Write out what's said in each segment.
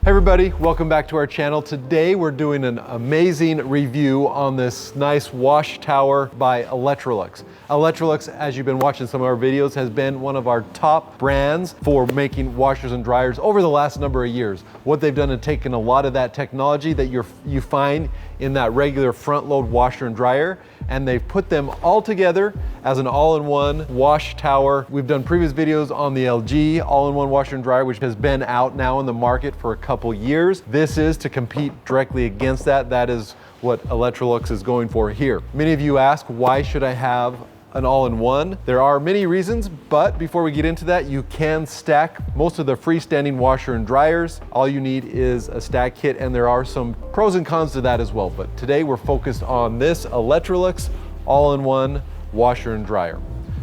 Hey everybody, welcome back to our channel. Today we're doing an amazing review on this nice Washtower by Electrolux. Electrolux, as you've been watching some of our videos, has been one of our top brands for making washers and dryers over the last number of years. What they've done is taken a lot of that technology that you find in that regular front load washer and dryer, and they've put them all together as an all-in-one Washtower. We've done previous videos on the LG all-in-one washer and dryer, which has been out now in the market for a couple years. This is to compete directly against that. That is what Electrolux is going for here. Many of you ask, why should I have an all-in-one? There are many reasons, but before we get into that, you can stack most of the freestanding washer and dryers. All you need is a stack kit, and there are some pros and cons to that as well. But today we're focused on this Electrolux all-in-one washer and dryer.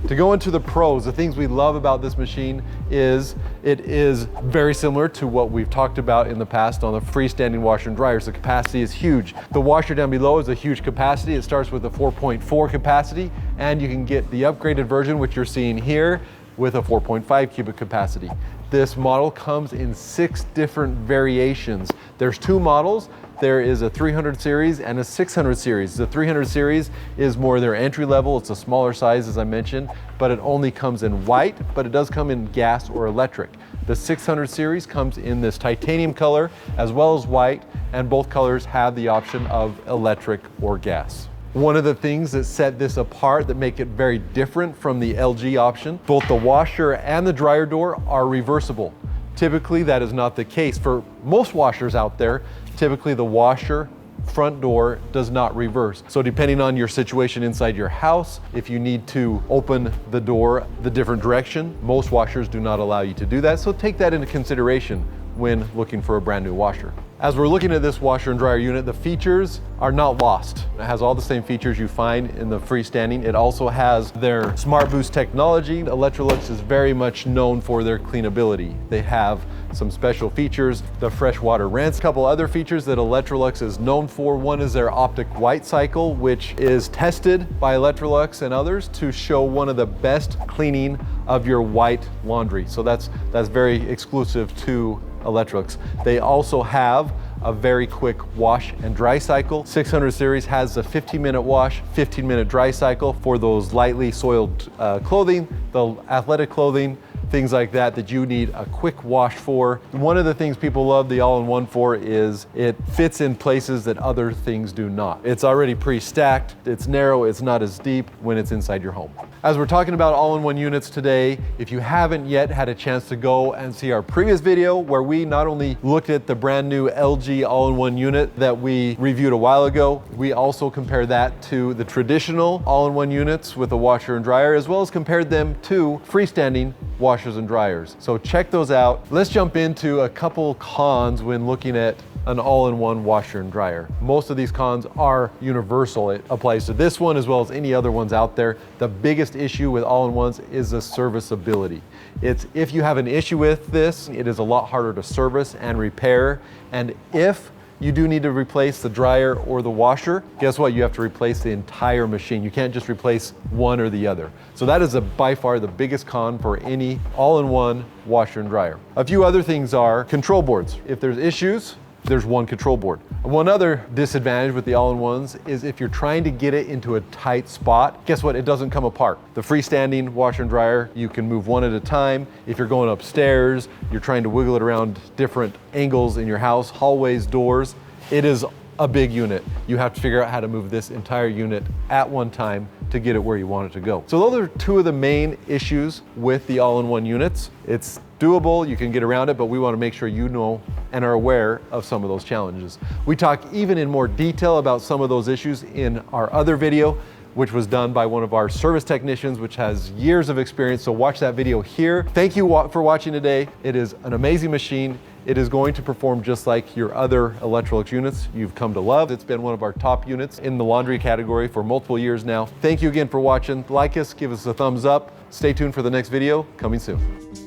To go into the pros, the things we love about this machine is it is very similar to what we've talked about in the past on the freestanding washer and dryers. The capacity is huge. The washer down below is a huge capacity. It starts with a 4.4 capacity, and you can get the upgraded version, which you're seeing here, with a 4.5 cubic capacity. This model comes in 6 different variations. There's 2 models. There is a 300 series and a 600 series. The 300 series is more their entry level. It's a smaller size, as I mentioned, but it only comes in white, but it does come in gas or electric. The 600 series comes in this titanium color as well as white, and both colors have the option of electric or gas. One of the things that set this apart, that make it very different from the LG option, both the washer and the dryer door are reversible. Typically, that is not the case for most washers out there. Typically, the washer front door does not reverse. So depending on your situation inside your house, if you need to open the door the different direction, most washers do not allow you to do that. So take that into consideration when looking for a brand new washer. As we're looking at this washer and dryer unit, the features are not lost. It has all the same features you find in the freestanding. It also has their Smart Boost technology. Electrolux is very much known for their cleanability. They have some special features, the freshwater rinse. A couple other features that Electrolux is known for. One is their optic white cycle, which is tested by Electrolux and others to show one of the best cleaning of your white laundry. So that's very exclusive to Electrolux. They also have a very quick wash and dry cycle. 600 series has a 15-minute wash, 15-minute dry cycle for those lightly soiled clothing, the athletic clothing, things like that you need a quick wash for. One of the things people love the all-in-one for is it fits in places that other things do not. It's already pre-stacked, it's narrow, it's not as deep when it's inside your home. As we're talking about all-in-one units today, if you haven't yet had a chance to go and see our previous video where we not only looked at the brand new LG all-in-one unit that we reviewed a while ago, we also compared that to the traditional all-in-one units with a washer and dryer, as well as compared them to freestanding washers and dryers. So check those out. Let's jump into a couple cons when looking at an all-in-one washer and dryer. Most of these cons are universal. It applies to this one as well as any other ones out there. The biggest issue with all-in-ones is the serviceability. If you have an issue with this, it is a lot harder to service and repair. And if you do need to replace the dryer or the washer, guess what? You have to replace the entire machine. You can't just replace one or the other. So that is by far the biggest con for any all-in-one washer and dryer. A few other things are control boards. If there's issues, there's one control board. One other disadvantage with the all-in-ones is if you're trying to get it into a tight spot, guess what? It doesn't come apart. The freestanding washer and dryer, you can move one at a time. If you're going upstairs, you're trying to wiggle it around different angles in your house, hallways, doors, it is a big unit. You have to figure out how to move this entire unit at one time to get it where you want it to go. So those are 2 of the main issues with the all-in-one units. It's doable, you can get around it, but we want to make sure you know and are aware of some of those challenges. We talk even in more detail about some of those issues in our other video, which was done by one of our service technicians, which has years of experience. So watch that video here. Thank you for watching today. It is an amazing machine. It is going to perform just like your other Electrolux units you've come to love. It's been one of our top units in the laundry category for multiple years now. Thank you again for watching. Like us, give us a thumbs up. Stay tuned for the next video coming soon.